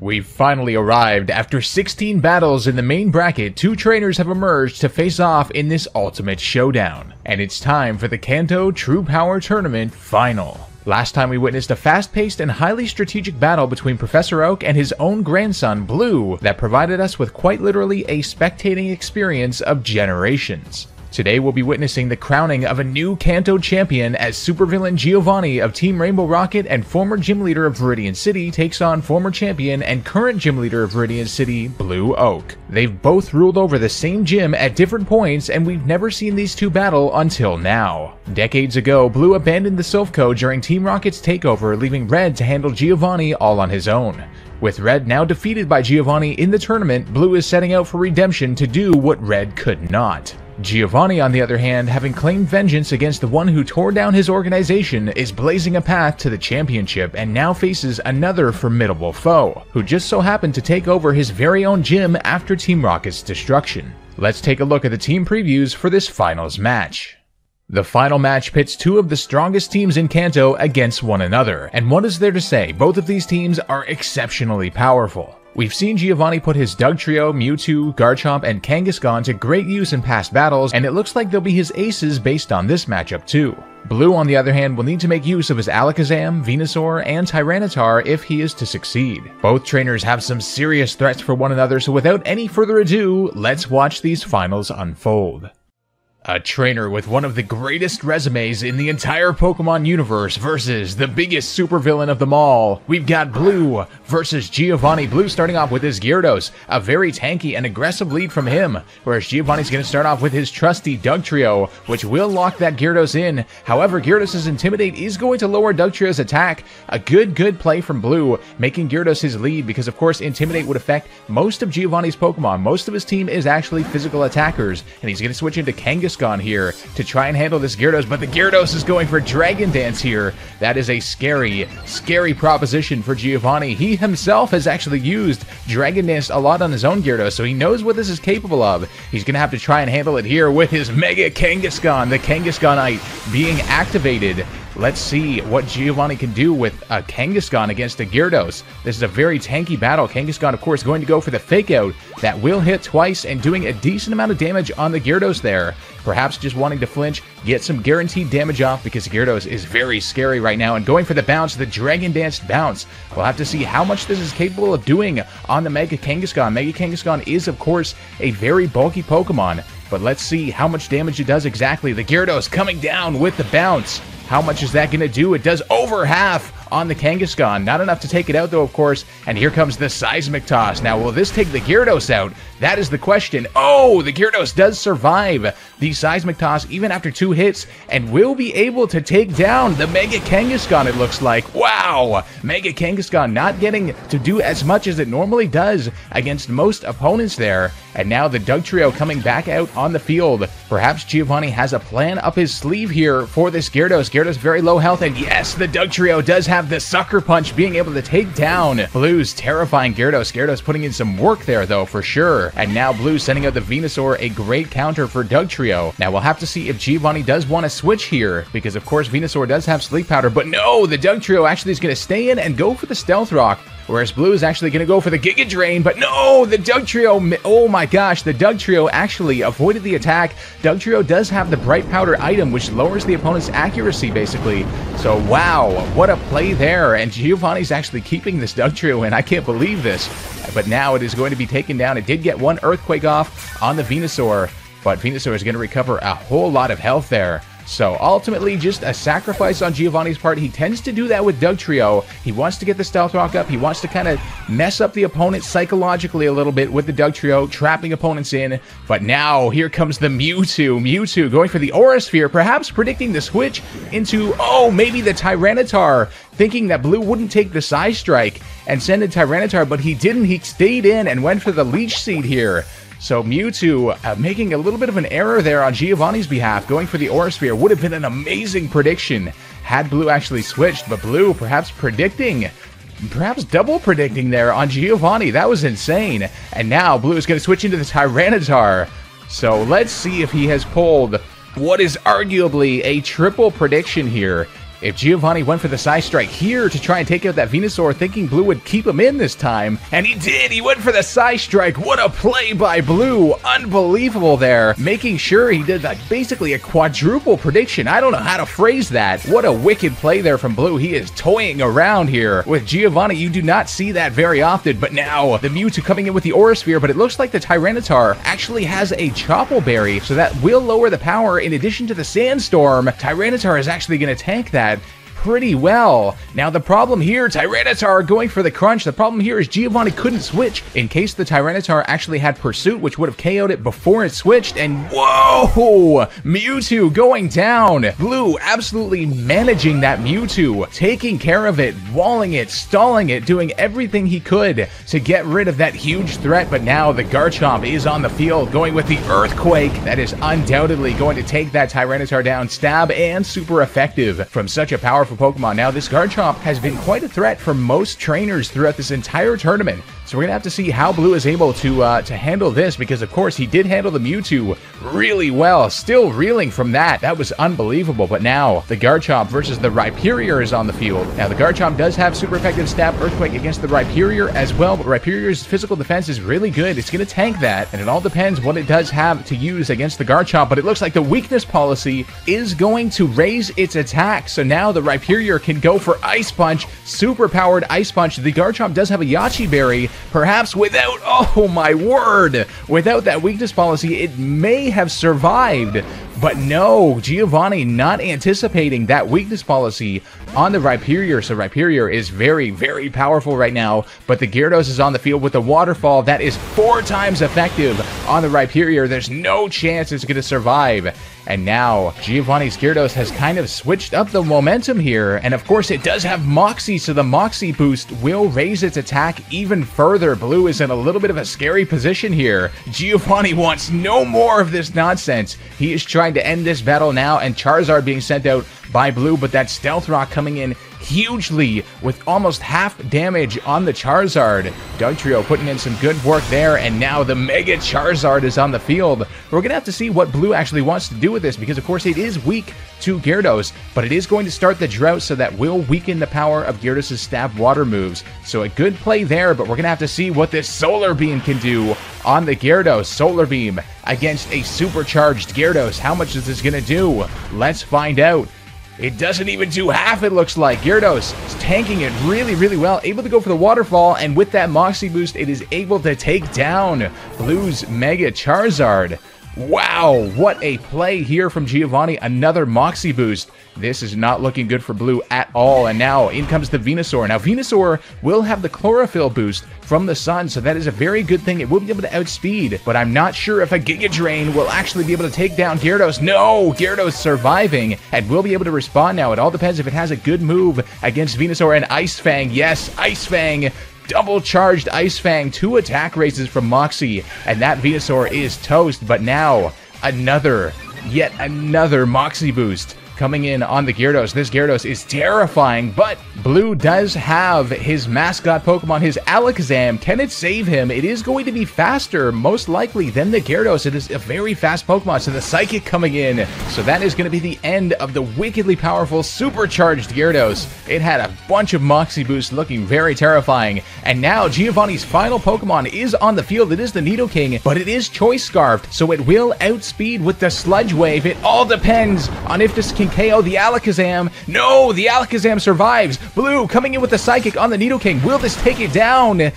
We've finally arrived. After 16 battles in the main bracket, 2 trainers have emerged to face off in this ultimate showdown. And it's time for the Kanto True Power Tournament Final. Last time we witnessed a fast-paced and highly strategic battle between Professor Oak and his own grandson, Blue, that provided us with quite literally a spectating experience of generations. Today we'll be witnessing the crowning of a new Kanto champion as supervillain Giovanni of Team Rainbow Rocket and former gym leader of Viridian City takes on former champion and current gym leader of Viridian City, Blue Oak. They've both ruled over the same gym at different points, and we've never seen these two battle until now. Decades ago, Blue abandoned the Sylph Co during Team Rocket's takeover, leaving Red to handle Giovanni all on his own. With Red now defeated by Giovanni in the tournament, Blue is setting out for redemption to do what Red could not. Giovanni, on the other hand, having claimed vengeance against the one who tore down his organization, is blazing a path to the championship and now faces another formidable foe, who just so happened to take over his very own gym after Team Rocket's destruction. Let's take a look at the team previews for this finals match. The final match pits 2 of the strongest teams in Kanto against one another, and what is there to say? Both of these teams are exceptionally powerful. We've seen Giovanni put his Dugtrio, Mewtwo, Garchomp, and Kangaskhan to great use in past battles, and it looks like they'll be his aces based on this matchup too. Blue, on the other hand, will need to make use of his Alakazam, Venusaur, and Tyranitar if he is to succeed. Both trainers have some serious threats for one another, so without any further ado, let's watch these finals unfold. A trainer with one of the greatest resumes in the entire Pokemon universe versus the biggest supervillain of them all. We've got Blue versus Giovanni. Blue starting off with his Gyarados, a very tanky and aggressive lead from him, whereas Giovanni's going to start off with his trusty Dugtrio, which will lock that Gyarados in. However, Gyarados' Intimidate is going to lower Dugtrio's attack. A good play from Blue, making Gyarados his lead because, of course, Intimidate would affect most of Giovanni's Pokemon. Most of his team is actually physical attackers, and he's going to switch into Kangaskhan here to try and handle this Gyarados, but the Gyarados is going for Dragon Dance here. That is a scary proposition for Giovanni. He himself has actually used Dragon Dance a lot on his own Gyarados, so he knows what this is capable of. He's going to have to try and handle it here with his Mega Kangaskhan, the Kangaskhanite being activated. Let's see what Giovanni can do with a Kangaskhan against a Gyarados. This is a very tanky battle. Kangaskhan, of course, going to go for the Fake Out. That will hit twice and doing a decent amount of damage on the Gyarados there. Perhaps just wanting to flinch, get some guaranteed damage off because Gyarados is very scary right now. And going for the bounce, the Dragon Dance bounce. We'll have to see how much this is capable of doing on the Mega Kangaskhan. Mega Kangaskhan is, of course, a very bulky Pokemon. But let's see how much damage it does exactly. The Gyarados coming down with the bounce. How much is that going to do? It does over half on the Kangaskhan. Not enough to take it out, though, of course. And here comes the Seismic Toss. Now, will this take the Gyarados out? That is the question. Oh, the Gyarados does survive the Seismic Toss even after 2 hits and will be able to take down the Mega Kangaskhan, it looks like. Wow! Mega Kangaskhan not getting to do as much as it normally does against most opponents there. And now the Dugtrio coming back out on the field. Perhaps Giovanni has a plan up his sleeve here for this Gyarados. Gyarados very low health, and yes, the Dugtrio does have the Sucker Punch, being able to take down Blue's terrifying Gyarados. Gyarados putting in some work there, though, for sure. And now Blue sending out the Venusaur, a great counter for Dugtrio. Now we'll have to see if Giovanni does want to switch here, because of course Venusaur does have Sleep Powder, but no, the Dugtrio actually is going to stay in and go for the Stealth Rock. Whereas Blue is actually going to go for the Giga Drain, but no, the Dugtrio, oh my gosh, the Dugtrio actually avoided the attack. Dugtrio does have the Bright Powder item, which lowers the opponent's accuracy, basically. So, wow, what a play there, and Giovanni's actually keeping this Dugtrio in. I can't believe this, but now it is going to be taken down. It did get one Earthquake off on the Venusaur, but Venusaur is going to recover a whole lot of health there. So ultimately, just a sacrifice on Giovanni's part. He tends to do that with Dugtrio. He wants to get the Stealth Rock up. He wants to kind of mess up the opponent psychologically a little bit with the Dugtrio, trapping opponents in. But now, here comes the Mewtwo. Mewtwo going for the Aura Sphere, perhaps predicting the switch into, oh, maybe the Tyranitar, thinking that Blue wouldn't take the Psy Strike and send a Tyranitar, but he didn't. He stayed in and went for the Leech Seed here. So Mewtwo making a little bit of an error there on Giovanni's behalf. Going for the Aura Sphere would have been an amazing prediction had Blue actually switched, but Blue perhaps double predicting there on Giovanni. That was insane. And now Blue is going to switch into the Tyranitar. So let's see if he has pulled what is arguably a triple prediction here. if Giovanni went for the Psy Strike here to try and take out that Venusaur, thinking Blue would keep him in this time, and he did. He went for the Psy Strike. What a play by Blue. Unbelievable there, making sure he did basically a quadruple prediction. I don't know how to phrase that. What a wicked play there from Blue. He is toying around here with Giovanni. You do not see that very often, but now the Mewtwo coming in with the Aura Sphere, but it looks like the Tyranitar actually has a Chople Berry, so that will lower the power. In addition to the Sandstorm, Tyranitar is actually going to tank that pretty well. Now the problem here, Tyranitar going for the crunch. The problem here is Giovanni couldn't switch in case the Tyranitar actually had Pursuit, which would have KO'd it before it switched. And whoa, Mewtwo going down. Blue absolutely managing that Mewtwo, taking care of it, walling it, stalling it, doing everything he could to get rid of that huge threat. But now the Garchomp is on the field, going with the Earthquake. That is undoubtedly going to take that Tyranitar down. Stab and super effective from such a powerful Pokemon. Now this Garchomp has been quite a threat for most trainers throughout this entire tournament, so we're gonna have to see how Blue is able to handle this, because of course he did handle the Mewtwo really well. Still reeling from that. That was unbelievable. But now the Garchomp versus the Rhyperior is on the field. Now the Garchomp does have super effective Stab Earthquake against the Rhyperior as well, but Rhyperior's physical defense is really good. It's gonna tank that, and it all depends what it does have to use against the Garchomp. But it looks like the weakness policy is going to raise its attack, so now the Rhyperior can go for Ice Punch, super powered Ice Punch. The Garchomp does have a Yachi Berry, perhaps without, oh my word, without that weakness policy, it may have survived. But no, Giovanni not anticipating that weakness policy on the Rhyperior. So Rhyperior is very, very powerful right now. But the Gyarados is on the field with the Waterfall. That is 4 times effective on the Rhyperior. There's no chance it's going to survive. And now Giovanni's Gyarados has kind of switched up the momentum here. And of course it does have Moxie, so the Moxie boost will raise its attack even further. Blue is in a little bit of a scary position here. Giovanni wants no more of this nonsense. He is trying to end this battle now, and Charizard being sent out by Blue, but that Stealth Rock coming in hugely with almost half damage on the Charizard. Dugtrio putting in some good work there, and now the Mega Charizard is on the field. We're going to have to see what Blue actually wants to do with this, because of course it is weak to Gyarados, but it is going to start the drought, so that will weaken the power of Gyarados' Stab Water moves. So a good play there, but we're going to have to see what this Solar Beam can do on the Gyarados. Solar Beam against a supercharged Gyarados. How much is this going to do? Let's find out. It doesn't even do half, it looks like. Gyarados is tanking it really, really well. Able to go for the Waterfall, and with that Moxie boost, it is able to take down Blue's Mega Charizard. Wow, what a play here from Giovanni. Another Moxie boost. This is not looking good for Blue at all. And now in comes the Venusaur. Now Venusaur will have the Chlorophyll boost from the sun, so that is a very good thing. It will be able to outspeed, but I'm not sure if a Giga Drain will actually be able to take down Gyarados. No, Gyarados surviving and will be able to respond now. It all depends if it has a good move against Venusaur. And Ice Fang, yes, Ice Fang. Double charged Ice Fang, 2 attack raises from Moxie, and that Venusaur is toast. But now yet another Moxie boost coming in on the Gyarados. This Gyarados is terrifying, but Blue does have his mascot Pokemon, his Alakazam. Can it save him? It is going to be faster, most likely, than the Gyarados. It is a very fast Pokemon, so the Psychic coming in. So that is going to be the end of the wickedly powerful supercharged Gyarados. It had a bunch of Moxie boosts, looking very terrifying. And now Giovanni's final Pokemon is on the field. It is the Nidoking, but it is Choice Scarfed, so it will outspeed with the Sludge Wave. It all depends on if this can KO the Alakazam. No, the Alakazam survives. Blue coming in with the Psychic on the Nidoking. Will this take it down?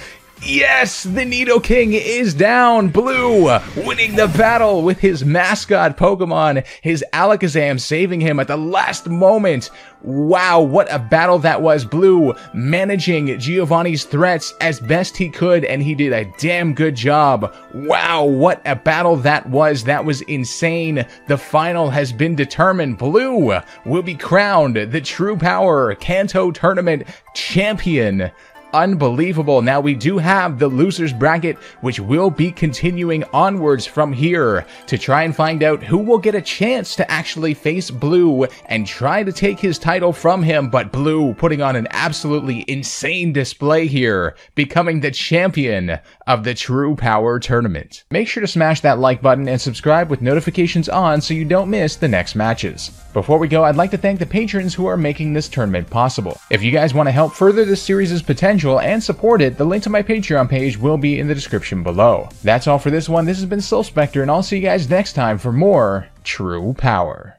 Yes, the Nidoking is down. Blue winning the battle with his mascot Pokemon, his Alakazam, saving him at the last moment. Wow, what a battle that was. Blue managing Giovanni's threats as best he could, and he did a damn good job. Wow, what a battle that was. That was insane. The final has been determined. Blue will be crowned the True Power Kanto Tournament champion. unbelievable. Now we do have the losers bracket, which will be continuing onwards from here to try and find out who will get a chance to actually face Blue and try to take his title from him. But Blue putting on an absolutely insane display here, becoming the champion of the True Power Tournament. Make sure to smash that like button and subscribe with notifications on so you don't miss the next matches. Before we go, I'd like to thank the patrons who are making this tournament possible. If you guys want to help further this series' potential and support it, the link to my Patreon page will be in the description below. That's all for this one. This has been SilphSpectre, and I'll see you guys next time for more True Power.